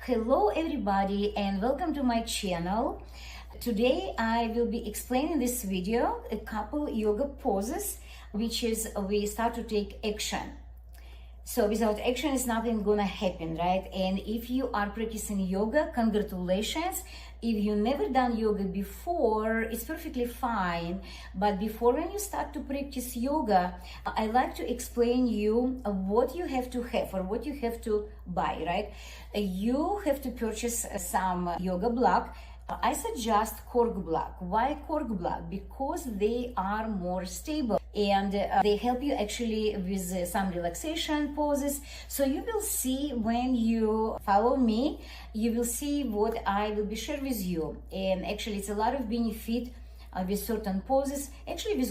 Hello everybody and welcome to my channel. Today I will be explaining in this video a couple yoga poses which is we start to take action. So without action is nothing gonna happen, right? And if you are practicing yoga, congratulations. If you never done yoga before, it's perfectly fine. But before when you start to practice yoga, I like to explain you what you have to have or what you have to buy, right? You have to purchase some yoga block. I suggest cork block. Why cork block? Because they are more stable and they help you actually with some relaxation poses. So you will see when you follow me, you will see what I will be sharing with you. And actually it's a lot of benefit with certain poses, actually with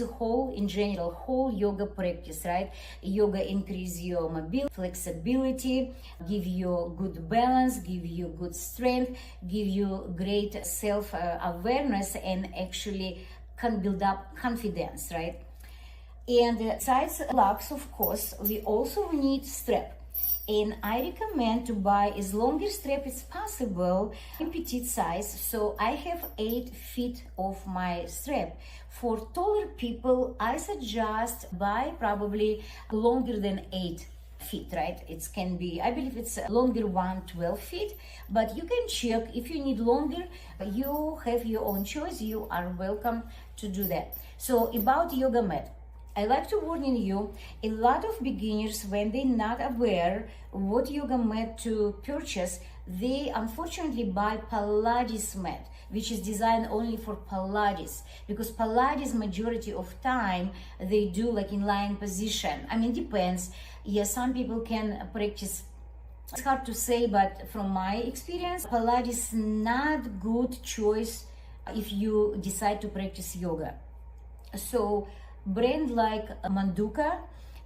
in general, whole yoga practice, right? Yoga increase your mobility, flexibility, give you good balance, give you good strength, give you great self-awareness, and actually can build up confidence, right? And besides blocks, of course, we also need strap. And I recommend to buy as longer strap as possible in petite size. So I have 8 feet of my strap. For taller people, I suggest buy probably longer than 8 feet, right? It can be, I believe it's longer one, 12 feet, but you can check if you need longer. You have your own choice. You are welcome to do that. So about yoga mat, I like to warn you, a lot of beginners, when they're not aware what yoga mat to purchase, they unfortunately buy Pilates mat, which is designed only for Pilates, because Pilates majority of time they do like in lying position. I mean, depends. Yes, some people can practice. It's hard to say, but from my experience, Pilates not good choice if you decide to practice yoga. So brand like Manduka,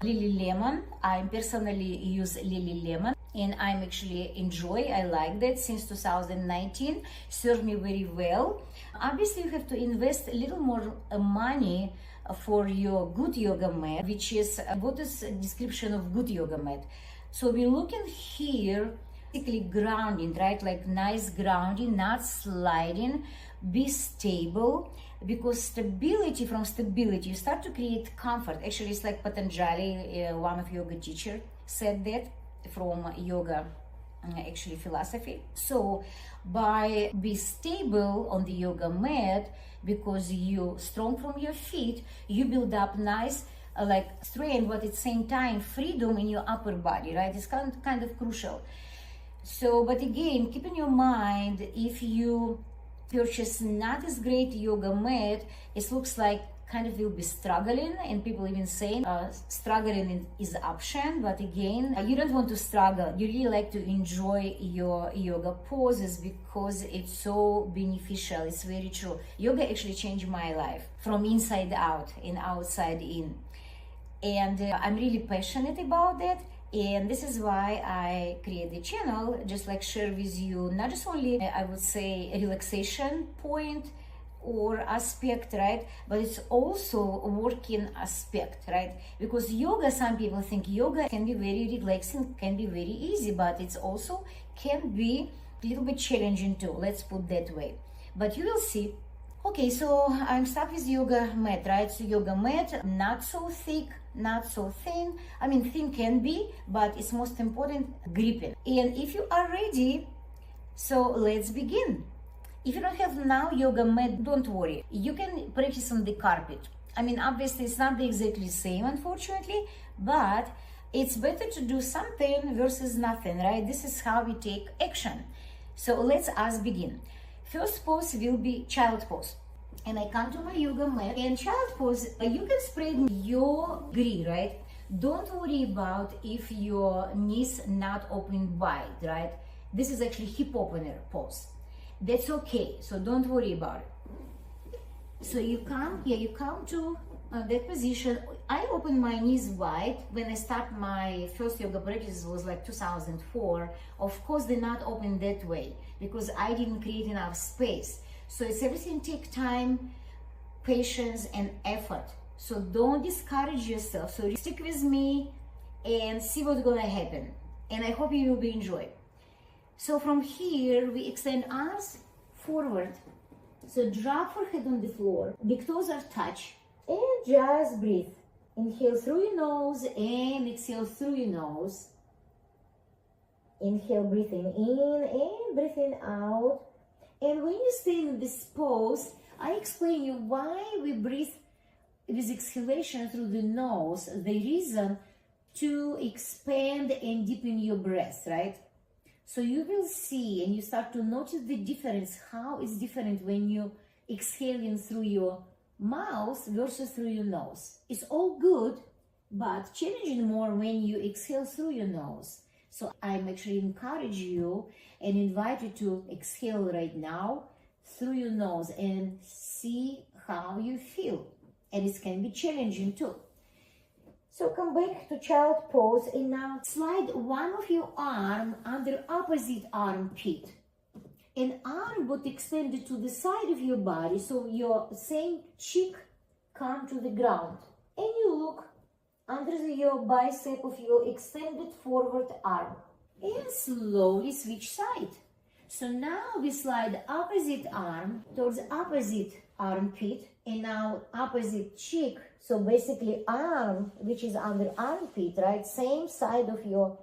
Lululemon, I personally use Lululemon and I'm actually enjoy, I like that since 2019, served me very well. Obviously you have to invest a little more money for your good yoga mat, which is, what is a description of good yoga mat? So we're looking here, basically grounding, right? Like nice grounding, not sliding, be stable, because stability, from stability you start to create comfort. Actually it's like Patanjali, one of yoga teacher said that from yoga actually philosophy. So by be stable on the yoga mat, because you strong from your feet, you build up nice like strength, but at the same time freedom in your upper body, right? It's kind of crucial. So, but again, keep in your mind, if you purchase not as great yoga mat, it looks like kind of will be struggling, and people even saying struggling is option. But again, you don't want to struggle. You really like to enjoy your yoga poses because it's so beneficial. It's very true. Yoga actually changed my life from inside out and outside in, and I'm really passionate about that. And this is why I create the channel, just like share with you not just only I would say a relaxation point or aspect, right, but it's also a working aspect, right? Because yoga, some people think yoga can be very relaxing, can be very easy, but it's also can be a little bit challenging too, let's put that way. But you will see. Okay, so I'm stuck with yoga mat, right? So yoga mat, not so thick, not so thin. I mean, thin can be, but it's most important, gripping. And if you are ready, so let's begin. If you don't have now yoga mat, don't worry. You can practice on the carpet. I mean, obviously it's not exactly the same, unfortunately, but it's better to do something versus nothing, right? This is how we take action. So let's us begin. First pose will be child pose. And I come to my yoga mat, and child pose, you can spread your grip, right? Don't worry about if your knees not open wide, right? This is actually hip opener pose. That's okay, so don't worry about it. So you come, you come to that position. I open my knees wide. When I start my first yoga practice was like 2004. Of course, they're not open that way because I didn't create enough space. So it's everything take time, patience, and effort. So don't discourage yourself. So stick with me and see what's gonna happen. And I hope you will be enjoying. So from here, we extend arms forward. So drop forehead on the floor, big toes are touch, and just breathe. Inhale through your nose and exhale through your nose. Inhale, breathing in and breathing out. And when you stay in this pose, I explain you why we breathe with exhalation through the nose. The reason to expand and deepen your breath, right? So you will see and you start to notice the difference, how it's different when you exhaling through your mouth versus through your nose. It's all good, but challenging more when you exhale through your nose. So I'm actually encourage you and invite you to exhale right now through your nose and see how you feel. And it can be challenging too. So come back to child pose and now slide one of your arm under opposite armpit. And arm would extend it to the side of your body, so your same cheek come to the ground. And you look under your bicep of your extended forward arm. And slowly switch side. So now we slide opposite arm towards opposite armpit, and now opposite cheek. So basically arm, which is under armpit, right? Same side of your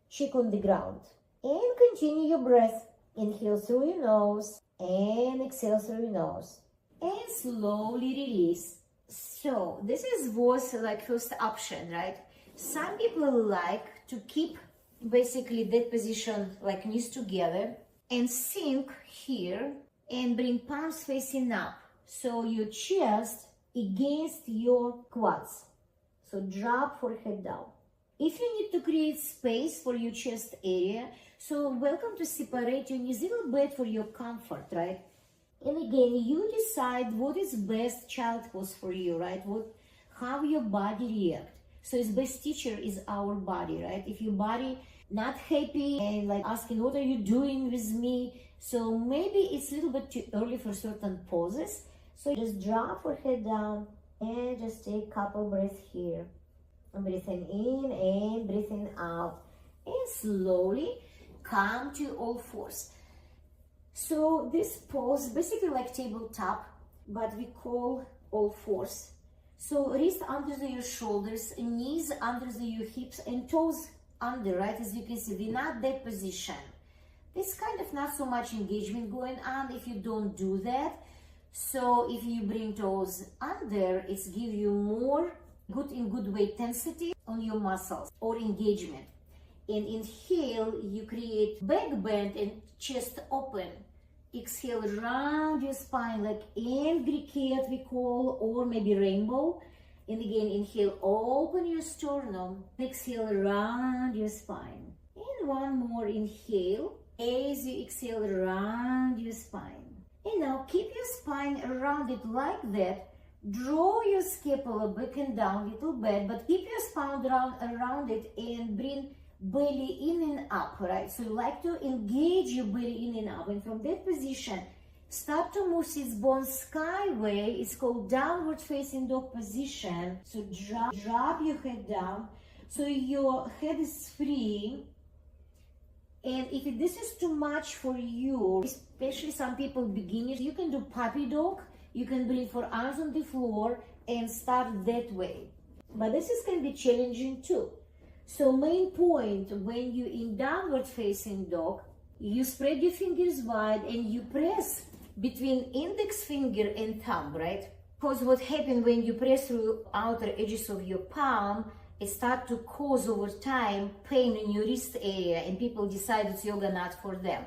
cheek on the ground. And continue your breath. Inhale through your nose and exhale through your nose. And slowly release. So this was like first option, right? Some people like to keep basically that position like knees together and sink here and bring palms facing up. So your chest against your quads. So drop forehead down. If you need to create space for your chest area, so welcome to separate your knees a little bit for your comfort, right? And again, you decide what is best child pose for you, right? How your body react. So its best teacher is our body, right? If your body not happy and like asking, what are you doing with me? So maybe it's a little bit too early for certain poses. So just drop forehead down and just take a couple breaths here. Breathing in and breathing out. And slowly come to all fours. So this pose basically like tabletop, but we call all fours. So wrist under your shoulders, knees under your hips, and toes under, right? As you can see, we're not that position. There's kind of not so much engagement going on if you don't do that. So if you bring toes under, it's give you more good way tensity on your muscles or engagement. And inhale, you create back bend and chest open. Exhale, round your spine like angry cat we call, or maybe rainbow. And again, inhale, open your sternum. Exhale, round your spine. And one more inhale. As you exhale, round your spine. And now keep your spine rounded like that. Draw your scapula back and down a little bit, but keep your spine around it and bring belly in and up, right? So you like to engage your belly in and up. And from that position, start to move sits bones skyway. It's called downward facing dog position. So drop your head down. So your head is free. And if this is too much for you, especially some people beginners, you can do puppy dog. You can bring for arms on the floor and start that way. But this can be challenging too. So main point, when you in downward facing dog, you spread your fingers wide and you press between index finger and thumb, right? Because what happens when you press through outer edges of your palm, it starts to cause over time pain in your wrist area, and people decide it's yoga not for them.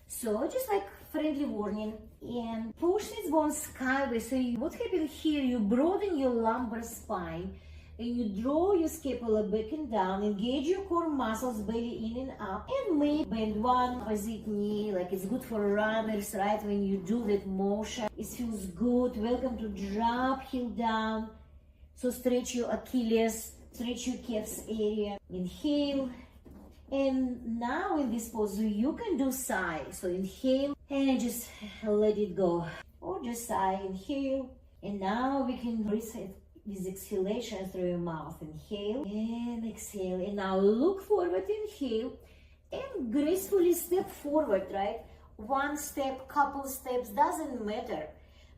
So just like friendly warning, and push this bone skyway. So what happens here, you broaden your lumbar spine and you draw your scapula back and down, engage your core muscles, belly in and up, and maybe bend one opposite knee, like it's good for runners, right? When you do that motion, it feels good. Welcome to drop heel down. So stretch your Achilles, stretch your calves area. Inhale. And now in this pose, you can do sigh. So inhale and just let it go. Or just sigh, inhale. And now we can reset with exhalation through your mouth. Inhale and exhale. And now look forward, inhale. and gracefully step forward, right? One step, couple steps, doesn't matter.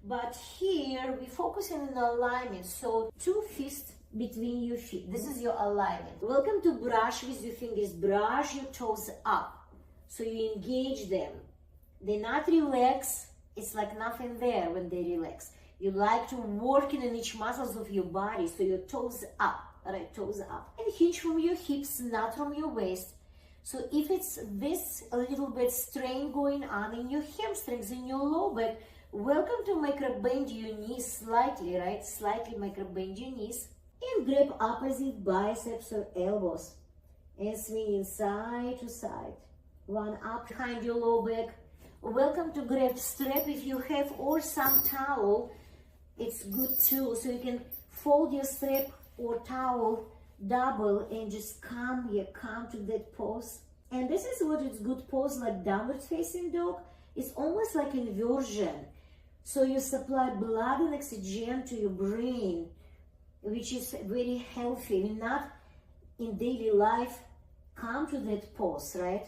But here we focus on an alignment. So 2 fists between your feet. This is your alignment. Welcome to brush with your fingers. Brush your toes up. So you engage them. They not relax. It's like nothing there when they relax. You like to work in each muscles of your body. So your toes up, right? Toes up. And hinge from your hips, not from your waist. So if it's this a little bit strain going on in your hamstrings, in your low back, welcome to micro bend your knees slightly, right? Slightly micro bend your knees. And grab opposite biceps or elbows. And swing side to side. One up behind your low back. Welcome to grab strap if you have, or some towel. It's good too. So you can fold your strap or towel double and just come to that pose. And this is what it's good pose, like downward facing dog. It's almost like inversion. So you supply blood and oxygen to your brain, which is very healthy. We're not in daily life come to that pose, right?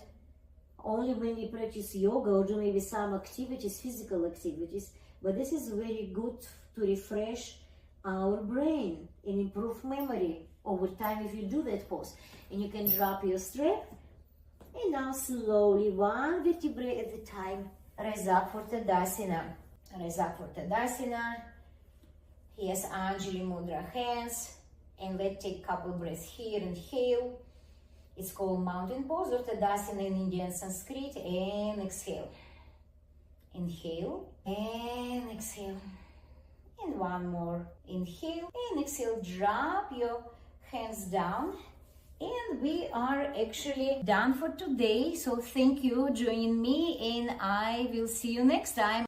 Only when we practice yoga or do maybe some activities, physical activities. But this is very good to refresh our brain and improve memory over time if you do that pose. And you can drop your strap. And now slowly, one vertebrae at a time, rise up for Tadasana. Rise up for Tadasana. Here's Anjali Mudra hands. And let's take a couple breaths here. Inhale. It's called mountain pose or Tadasana in Indian Sanskrit. And exhale. Inhale and exhale. And one more. Inhale and exhale. Drop your hands down. And we are actually done for today. So thank you for joining me, and I will see you next time.